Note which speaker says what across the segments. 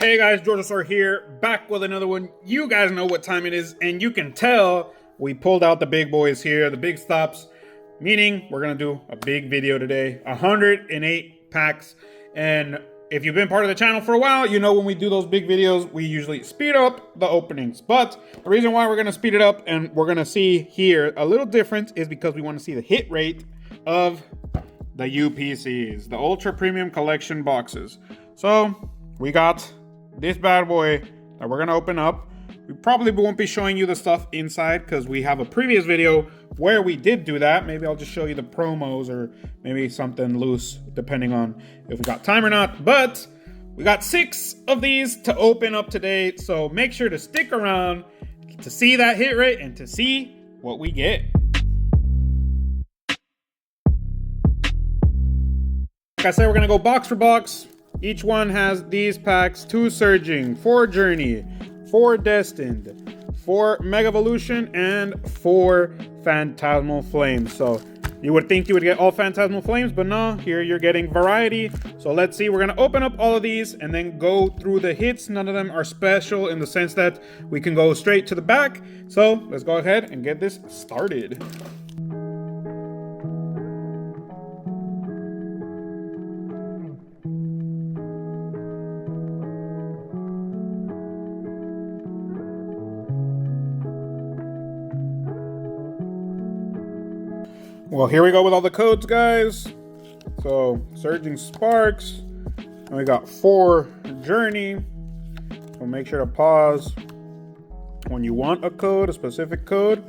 Speaker 1: Hey guys, Georgia here, back with another one. You guys know what time it is, and you can tell we pulled out the big boys here, the big stops, meaning we're gonna do a big video today. 108 packs, and if you've been part of the channel for a while, you know when we do those big videos, we usually speed up the openings. But the reason why we're gonna speed it up and we're gonna see here a little difference is because we wanna see the hit rate of the UPCs, the Ultra Premium Collection boxes. So we got this bad boy that we're gonna open up. We probably won't be showing you the stuff inside because we have a previous video where we did do that. Maybe I'll just show you the promos or maybe something loose depending on if we got time or not. But we got 6 of these to open up today, so make sure to stick around to see that hit rate and to see what we get. Like I said, we're gonna go box for box. Each one has these packs: 2 Surging, 4 Journey, 4 Destined, 4 Mega Evolution, and 4 Phantasmal Flames. So you would think you would get all Phantasmal Flames, but no, here you're getting variety. So let's see, we're gonna open up all of these and then go through the hits. None of them are special in the sense that we can go straight to the back. So let's go ahead and get this started. Well, here we go with all the codes, guys. So, Surging Sparks. And we got 4 Journey. So make sure to pause when you want a code, a specific code.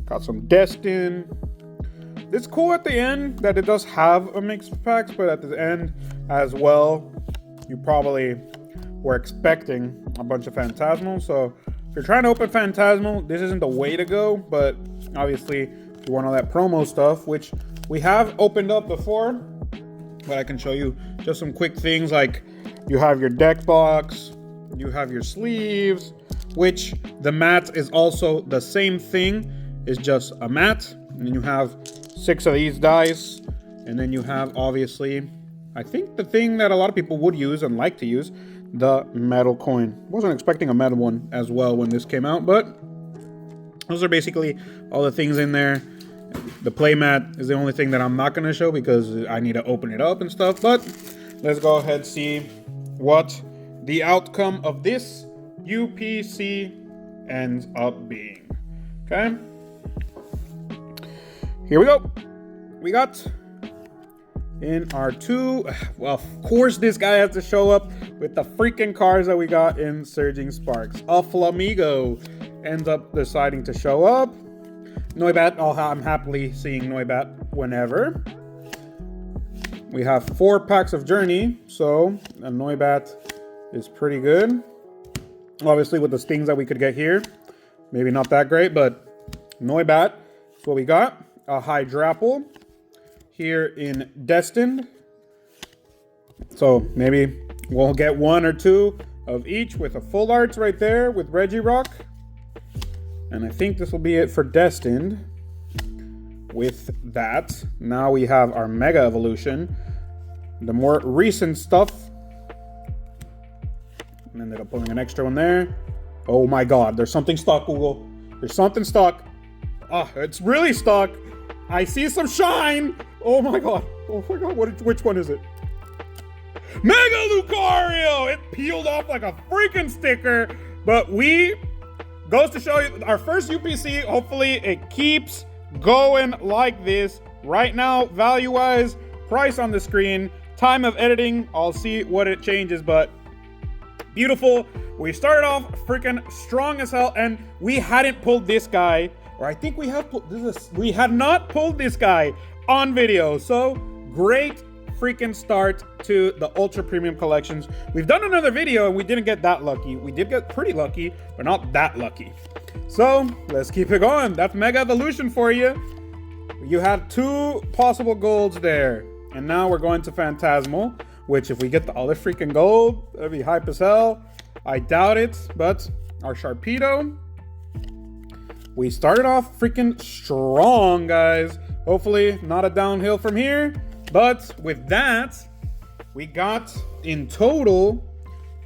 Speaker 1: Got some Destined. It's cool at the end that it does have a mix of packs, but at the end as well, you probably were expecting a bunch of Phantasmal. So if you're trying to open Phantasmal, this isn't the way to go, but obviously you want all that promo stuff, which we have opened up before, but I can show you just some quick things. Like you have your deck box, you have your sleeves, which the mat is also the same thing, it's just a mat. And then you have 6 of these dice, and then you have, obviously, I think the thing that a lot of people would use and like to use, the metal coin. Wasn't expecting a metal one as well when this came out, but those are basically all the things in there. The playmat is the only thing that I'm not going to show because I need to open it up and stuff. But let's go ahead and see what the outcome of this UPC ends up being. Okay. Here we go. We got in our 2. Well, of course, this guy has to show up with the freaking cards that we got in Surging Sparks. A Flamigo ends up deciding to show up. Noibat, I'm happily seeing Noibat whenever. We have 4 packs of Journey, so a Noibat is pretty good. Obviously, with the stings that we could get here, maybe not that great, but Noibat is what we got. A Hydrapple here in Destined. So maybe we'll get 1 or 2 of each with a full arts right there with Regirock. And I think this will be it for Destined. With that, now we have our Mega Evolution. The more recent stuff. And ended up pulling an extra one there. Oh my god, there's something stuck, Google. There's something stuck. Ah, it's really stuck. I see some shine. Oh my god. Oh my god, which one is it? Mega Lucario! It peeled off like a freaking sticker. But goes to show you our first UPC. Hopefully it keeps going like this. Right now, value-wise, price on the screen, time of editing, I'll see what it changes, but beautiful. We started off freaking strong as hell, and we hadn't pulled this guy, or I think we have pulled this. We had not pulled this guy on video, so great freaking start to the Ultra Premium Collections. We've done another video and we didn't get that lucky. We did get pretty lucky, but not that lucky. So let's keep it going. That's Mega Evolution for you. You had 2 possible golds there, and now we're going to Phantasmal, which if we get the other freaking gold, that'd be hype as hell. I doubt it, but our Sharpedo. We started off freaking strong, guys. Hopefully not a downhill from here. But with that, we got in total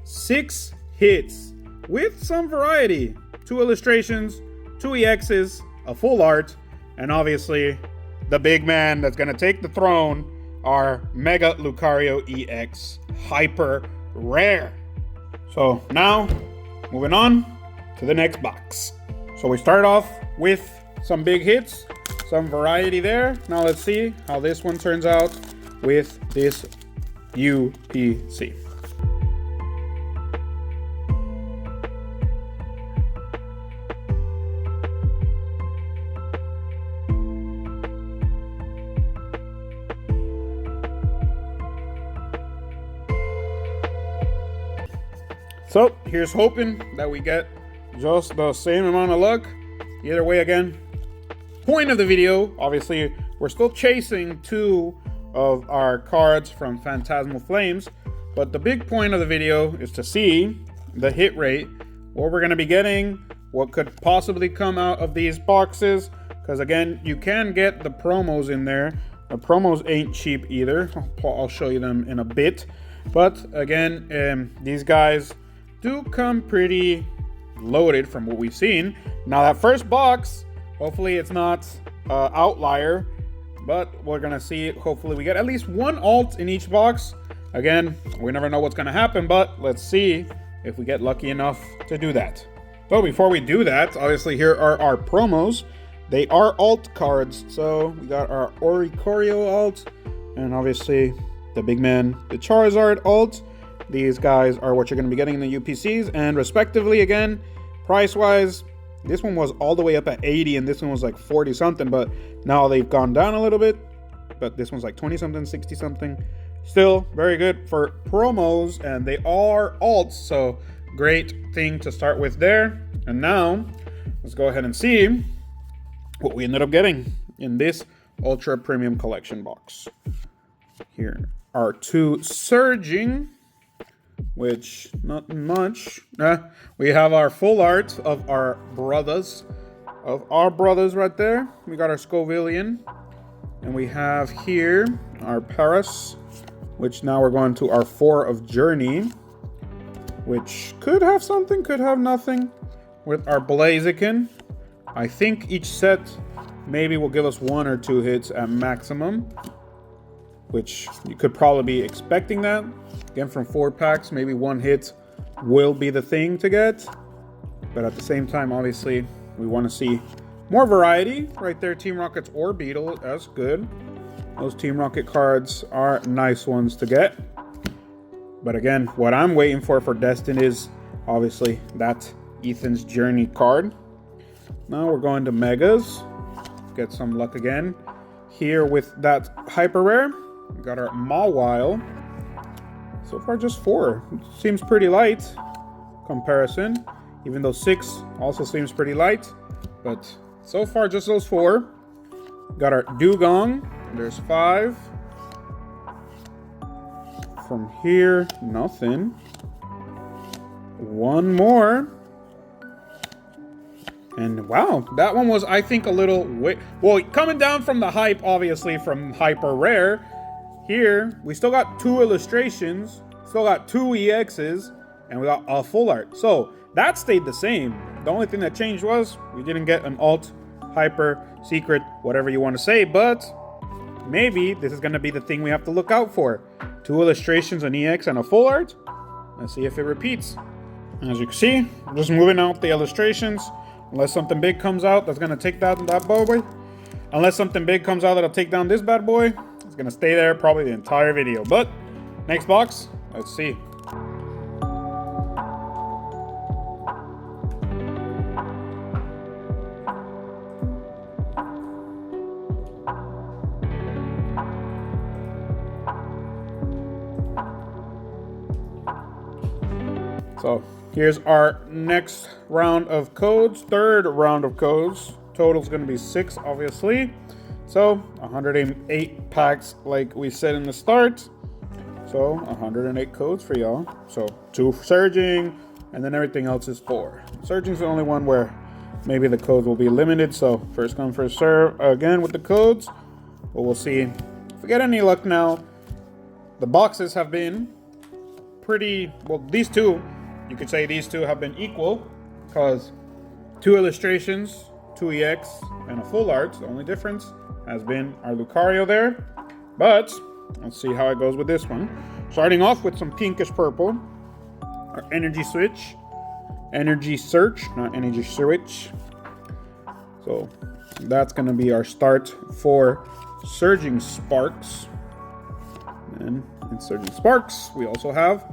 Speaker 1: 6 hits with some variety. 2 illustrations, 2 EXs, a full art, and obviously the big man that's going to take the throne, our Mega Lucario EX Hyper Rare. So now, moving on to the next box. So we start off with some big hits, some variety there. Now let's see how this one turns out with this UPC. So here's hoping that we get just the same amount of luck. Either way, again, point of the video, obviously we're still chasing 2 of our cards from Phantasmal Flames, but the big point of the video is to see the hit rate, what we're going to be getting, what could possibly come out of these boxes, because again, you can get the promos in there. The promos ain't cheap either. I'll show you them in a bit, but again, these guys do come pretty loaded from what we've seen. Now that first box, hopefully it's not outlier, but we're gonna see. Hopefully we get at least 1 alt in each box. Again, we never know what's gonna happen, but let's see if we get lucky enough to do that. So before we do that, obviously here are our promos. They are alt cards. So we got our Oricorio alt, and obviously the big man, the Charizard alt. These guys are what you're going to be getting in the UPCs, and respectively, again, price-wise, this one was all the way up at 80, and this one was like 40 something, but now they've gone down a little bit, but this one's like 20 something, 60 something. Still very good for promos, and they are alts, so great thing to start with there. And now let's go ahead and see what we ended up getting in this Ultra Premium Collection box. Here are 2 Surging, which not much. We have our full art of our brothers, right there. We got our Scovillian, and we have here our Paris, which now we're going to our 4 of Journey, which could have something, could have nothing, with our Blaziken. I think each set maybe will give us 1 or 2 hits at maximum, which you could probably be expecting that. Again, from 4 packs, maybe 1 hit will be the thing to get. But at the same time, obviously, we want to see more variety. Right there, Team Rocket's or Beetle, that's good. Those Team Rocket cards are nice ones to get. But again, what I'm waiting for Destin is obviously that Ethan's Journey card. Now we're going to Megas. Get some luck again. Here with that Hyper Rare, we got our Mawile. So far just 4. Seems pretty light comparison, even though 6 also seems pretty light, but so far just those 4. Got our Dugong. There's 5. From here, nothing. 1 more. And wow, that one was, I think, a little well, coming down from the hype, obviously, from Hyper Rare. Here, we still got 2 illustrations, still got 2 EXs, and we got a full art. So that stayed the same. The only thing that changed was we didn't get an alt, hyper, secret, whatever you want to say, but maybe this is going to be the thing we have to look out for. 2 illustrations, an EX, and a full art. Let's see if it repeats. And as you can see, I'm just moving out the illustrations. Unless something big comes out that's going to take down that boy. Unless something big comes out that'll take down this bad boy. It's going to stay there probably the entire video. But next box, let's see. So here's our next round of codes, 3rd round of codes. Total's going to be 6, obviously. So 108 packs like we said in the start. So 108 codes for y'all. So 2 surging, and then everything else is 4. Surging's the only one where maybe the codes will be limited. So first come, first serve again with the codes. But we'll see if we get any luck now. The boxes have been pretty, well, these two, you could say these two have been equal, because 2 illustrations, 2 EX, and a full art. The only difference has been our Lucario there. But let's see how it goes with this one. Starting off with some pinkish purple, our energy switch, energy search, not energy switch. So that's going to be our start for Surging Sparks. And in Surging Sparks, we also have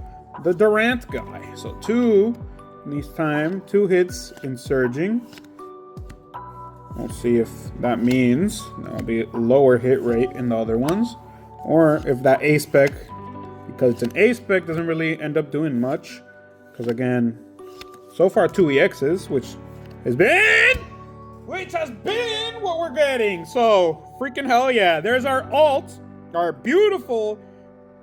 Speaker 1: the Durant guy. So 2 hits in Surging. We'll see if that means there'll be a lower hit rate in the other ones, or if that A spec, because it's an A spec, doesn't really end up doing much. Because again, so far 2 EXs, which has been what we're getting. So freaking hell yeah! There's our alt, our beautiful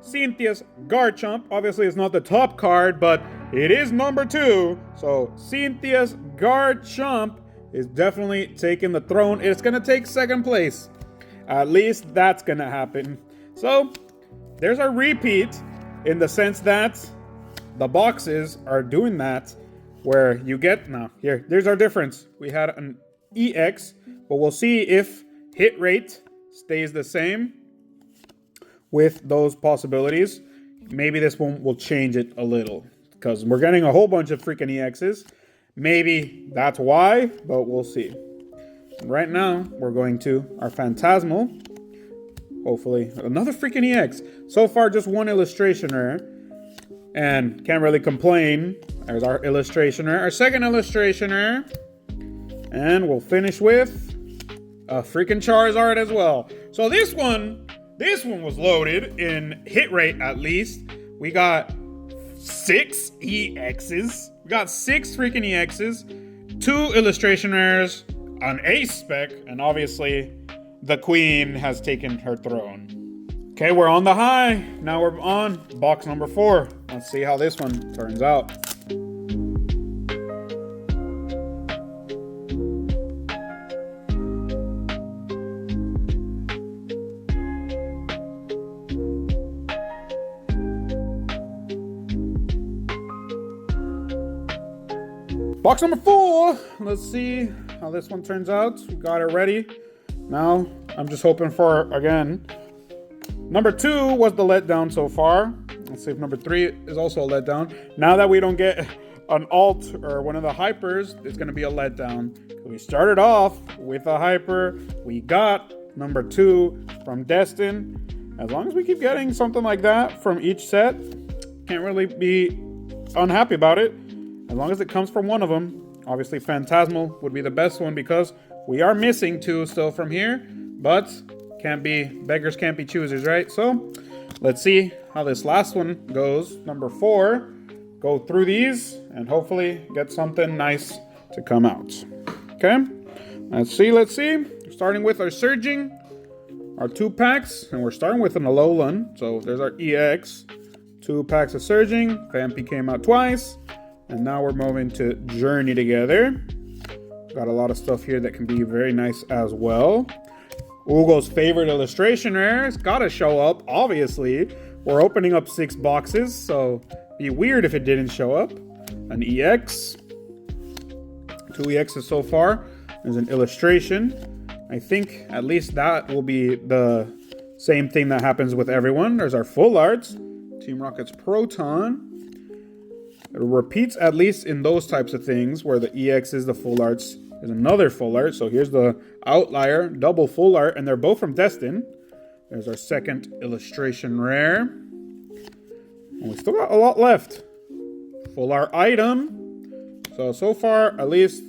Speaker 1: Cynthia's Garchomp. Obviously, it's not the top card, but it is number 2. So Cynthia's Garchomp is definitely taking the throne. It's going to take second place. At least that's going to happen. So there's our repeat in the sense that the boxes are doing that where you get, there's our difference. We had an EX, but we'll see if hit rate stays the same with those possibilities. Maybe this one will change it a little because we're getting a whole bunch of freaking EXs. Maybe that's why, but we'll see. Right now, we're going to our Phantasmal. Hopefully, another freaking EX. So far, just 1 illustration rare. And can't really complain. There's our illustration rare. Our second illustration rare. And we'll finish with a freaking Charizard as well. So this one was loaded in hit rate at least. We got 6 EXs. We got 6 freaking EXs, 2 illustration rares, an ace spec, and obviously the queen has taken her throne. Okay, we're on the high. Now we're on box number 4. Let's see how this one turns out. Box number 4. Let's see how this one turns out. We got it ready. Now, I'm just hoping for, again, number 2 was the letdown so far. Let's see if number 3 is also a letdown. Now that we don't get an alt or one of the hypers, it's going to be a letdown. We started off with a hyper. We got number 2 from Destin. As long as we keep getting something like that from each set, can't really be unhappy about it. As long as it comes from one of them. Obviously, Phantasmal would be the best one because we are missing 2 still from here. But beggars can't be choosers, right? So let's see how this last one goes. Number 4. Go through these and hopefully get something nice to come out. Okay, let's see. Starting with our Surging, our 2 packs, and we're starting with an Alolan. So there's our EX. 2 packs of Surging. Vampy came out twice. And now we're moving to Journey together. Got a lot of stuff here that can be very nice as well. Ugo's favorite illustration rare. It's got to show up, obviously. We're opening up 6 boxes, so be weird if it didn't show up. An EX. 2 EXs so far. There's an illustration. I think at least that will be the same thing that happens with everyone. There's our full arts. Team Rocket's Proton. It repeats at least in those types of things where the EX is the full arts. There's another full art. So here's the outlier, double full art, and they're both from Destin. There's our second illustration rare. And we still got a lot left. Full art item. So far, at least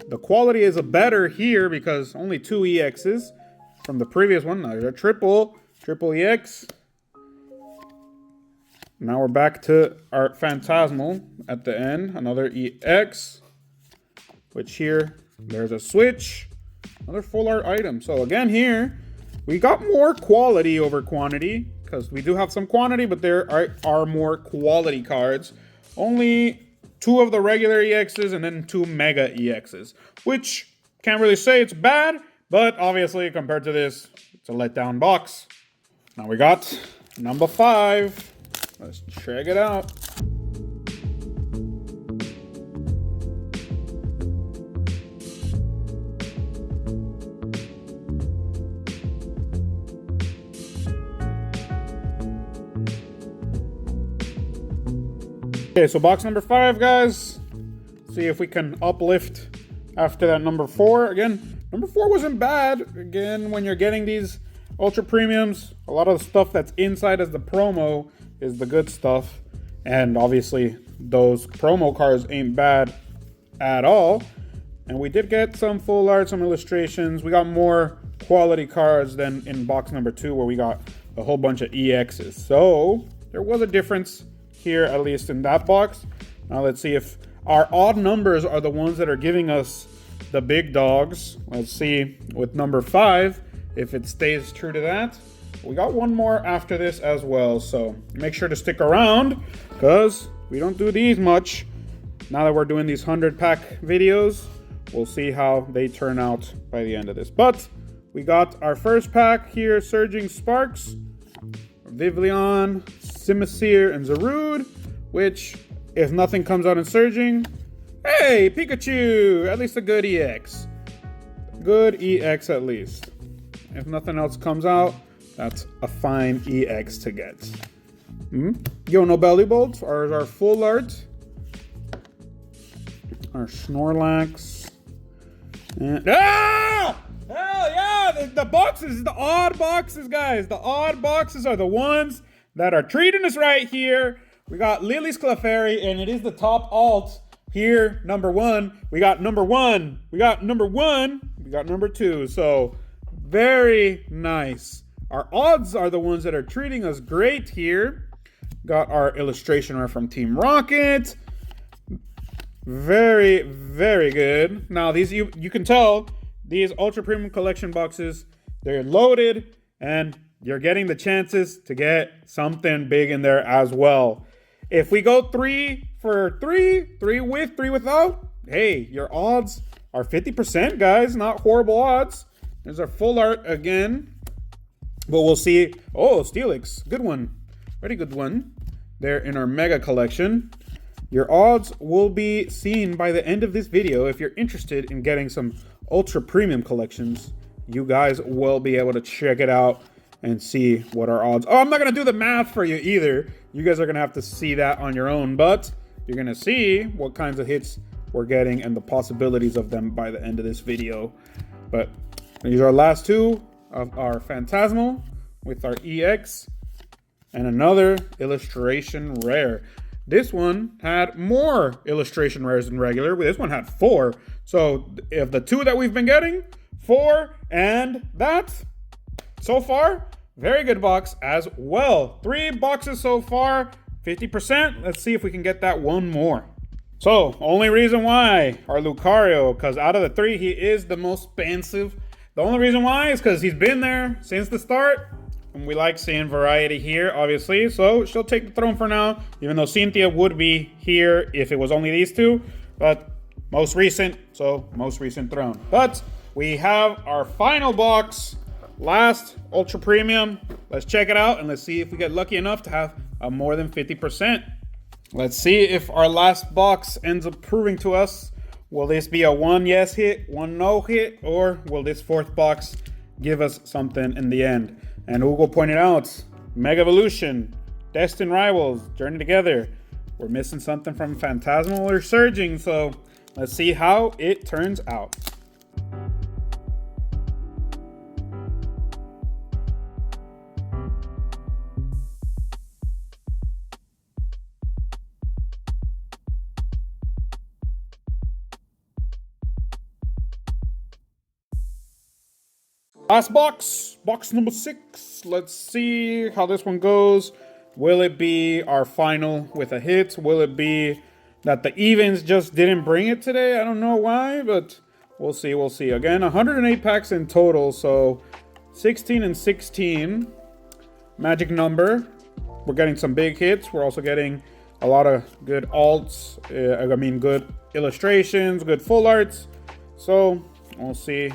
Speaker 1: the quality is better here because only 2 EXs from the previous one. Now there's a triple EX. Now we're back to our Phantasmal at the end. Another EX. Which here, there's a switch. Another full art item. So again here, we got more quality over quantity. Because we do have some quantity, but there are more quality cards. Only 2 of the regular EXs and then 2 Mega EXs. Which, can't really say it's bad. But obviously, compared to this, it's a letdown box. Now we got number 5. Let's check it out. Okay, so box number 5, guys. See if we can uplift after that number 4. Again, number 4 wasn't bad. Again, when you're getting these ultra premiums, a lot of the stuff that's inside as the promo is the good stuff. And obviously, those promo cards ain't bad at all. And we did get some full art, some illustrations. We got more quality cards than in box number 2, where we got a whole bunch of EXs. So there was a difference here, at least in that box. Now let's see if our odd numbers are the ones that are giving us the big dogs. Let's see with number 5 if it stays true to that. We got one more after this as well, so make sure to stick around because we don't do these much. Now that we're doing these 100-pack videos, we'll see how they turn out by the end of this. But we got our first pack here, Surging Sparks, Vivillon, Simisear, and Zarude, which, if nothing comes out in Surging, hey, Pikachu! At least a good EX. Good EX at least. If nothing else comes out, that's a fine EX to get. Yo, no belly bolts are our full art. Our Snorlax. And ah! Hell yeah! The boxes, the odd boxes, guys. The odd boxes are the ones that are treating us right here. We got Lily's Clefairy, and it is the top alt here, number 1. We got number 1. We got number 1. We got number 2. So very nice. Our odds are the ones that are treating us great here. Got our illustration rare from Team Rocket. Very, very good. Now these, you can tell these Ultra Premium Collection boxes, they're loaded and you're getting the chances to get something big in there as well. If we go 3 for 3, 3 with, 3 without, hey, your odds are 50%, guys. Not horrible odds. There's our full art again. But we'll see. Oh, Steelix. Good one. Very good one. There in our mega collection. Your odds will be seen by the end of this video. If you're interested in getting some ultra premium collections, you guys will be able to check it out and see what our odds. Oh, I'm not going to do the math for you either. You guys are going to have to see that on your own, but you're going to see what kinds of hits we're getting and the possibilities of them by the end of this video. But these are our last 2 of our Phantasmal with our EX and another illustration rare. This one had more illustration rares than regular. This one had 4. So if the 2 that we've been getting, 4, and that, so far, very good box as well. 3 boxes so far, 50%. Let's see if we can get that one more. So only reason why our Lucario, because out of the 3, he is the most expensive. The only reason why is because he's been there since the start. And we like seeing variety here, obviously. So she'll take the throne for now, even though Cynthia would be here if it was only these 2. But most recent, so most recent throne. But we have our final box, last Ultra Premium. Let's check it out and let's see if we get lucky enough to have a more than 50%. Let's see if our last box ends up proving to us. Will this be a 1 yes hit, 1 no hit, or will this 4th box give us something in the end? And Hugo pointed out, Mega Evolution, Destined Rivals, Journey Together. We're missing something from Phantasmal or Surging, so let's see how it turns out. Last box, box number 6. Let's see how this one goes. Will it be our final with a hit? Will it be that the evens just didn't bring it today? I don't know why, but we'll see, we'll see. Again, 108 packs in total, so 16 and 16. Magic number. We're getting some big hits. We're also getting a lot of good alts. Good illustrations, good full arts. So we'll see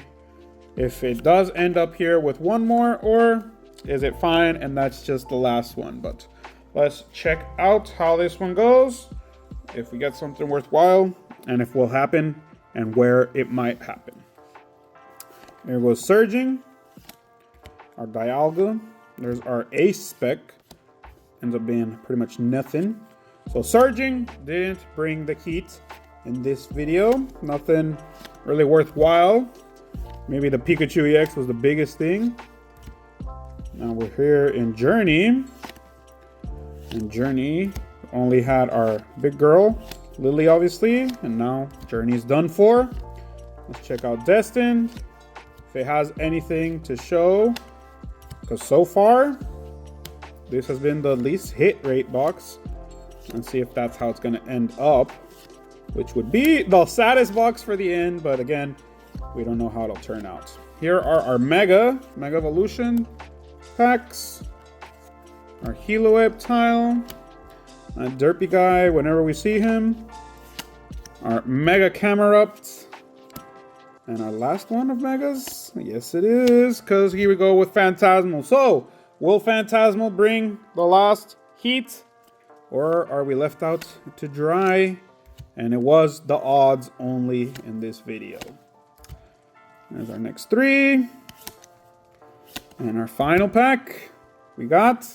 Speaker 1: if it does end up here with one more, or is it fine and that's just the last one. But let's check out how this one goes, if we get something worthwhile, and if will happen, and where it might happen. There goes Surging, our Dialga. There's our Ace spec. Ends up being pretty much nothing. So Surging didn't bring the heat in this video. Nothing really worthwhile. Maybe the Pikachu EX was the biggest thing. Now we're here in Journey. And Journey only had our big girl, Lily, obviously. And now Journey's done for. Let's check out Destined. If it has anything to show. Because so far, this has been the least hit rate box. Let's see if that's how it's going to end up. Which would be the saddest box for the end. But again, we don't know how it'll turn out. Here are our Mega Evolution packs. Our Hilo tile. A Derpy guy whenever we see him. Our Mega Camerupt. And our last one of Megas. Yes, it is. Because here we go with Phantasmal. So, will Phantasmal bring the last heat? Or are we left out to dry? And it was the odds only in this video. There's our next three. And our final pack. We got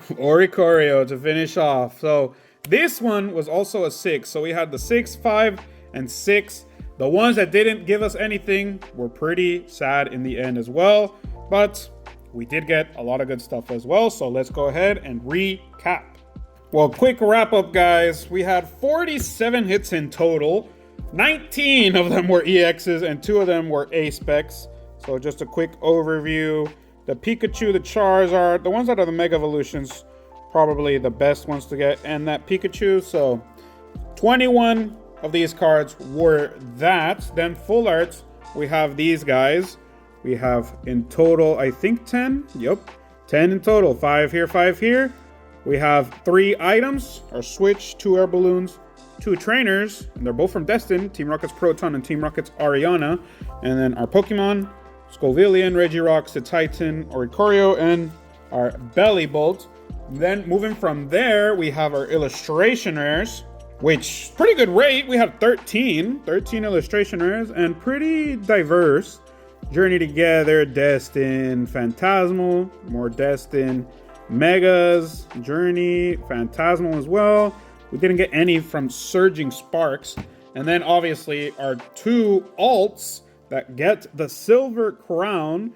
Speaker 1: Oricorio to finish off. So this one was also a 6. So we had the 6, 5, and 6. The ones that didn't give us anything were pretty sad in the end as well. But we did get a lot of good stuff as well. So let's go ahead and recap. Well, quick wrap up, guys. We had 47 hits in total. 19 of them were EXs and 2 of them were A specs. So just a quick overview. The Pikachu, the Charizard, the ones that are the Mega Evolutions, probably the best ones to get. And that Pikachu, so 21 of these cards were that. Then full arts, we have these guys. We have in total, I think 10. Yep, 10 in total. 5 here, 5 here. We have 3 items, our Switch, 2 air balloons, 2 trainers, and they're both from Destin, Team Rocket's Proton and Team Rocket's Ariana. And then our Pokemon, Scovillian, Regirock, Titan, Oricorio, and our Belly Bolt. Then moving from there, we have our illustration rares, which pretty good rate. We have 13 illustration rares and pretty diverse. Journey Together, Destin, Phantasmal, more Destin, Megas, Journey, Phantasmal as well. We didn't get any from Surging Sparks. And then obviously our 2 alts that get the silver crown,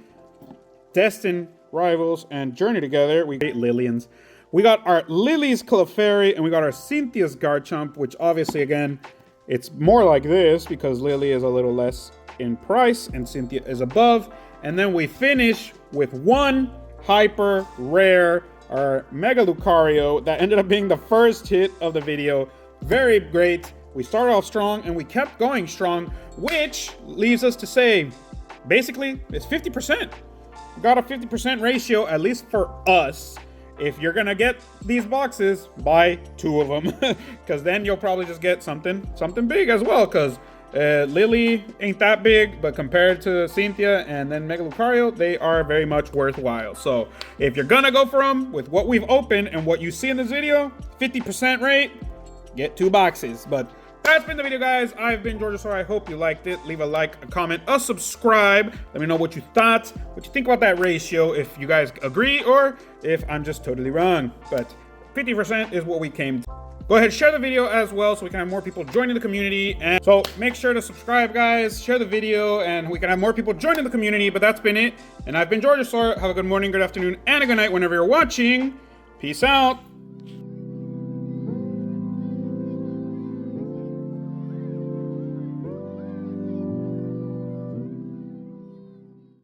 Speaker 1: Destin Rivals and Journey Together. We got Lillians. We got our Lily's Clefairy and we got our Cynthia's Garchomp, which obviously again, it's more like this because Lily is a little less in price and Cynthia is above. And then we finish with 1 hyper rare, our Mega Lucario, that ended up being the first hit of the video. Very great. We started off strong and we kept going strong, which leaves us to say, basically, it's 50%. We got a 50% ratio, at least for us. If you're gonna get these boxes, buy 2 of them, because then you'll probably just get something big as well, because Lily ain't that big, but compared to Cynthia and then Mega Lucario, they are very much worthwhile. So if you're gonna go for them with what we've opened and what you see in this video, 50% rate, get 2 boxes. But that's been the video, guys. I've been Georgia, I hope you liked it. Leave a like, a comment, a subscribe. Let me know what you thought, what you think about that ratio, if you guys agree or if I'm just totally wrong. But 50% is what we came to. Go ahead, share the video as well so we can have more people joining the community. And so make sure to subscribe, guys, share the video, and we can have more people joining the community. But that's been it. And I've been Georgia. Have a good morning, good afternoon, and a good night whenever you're watching. Peace out.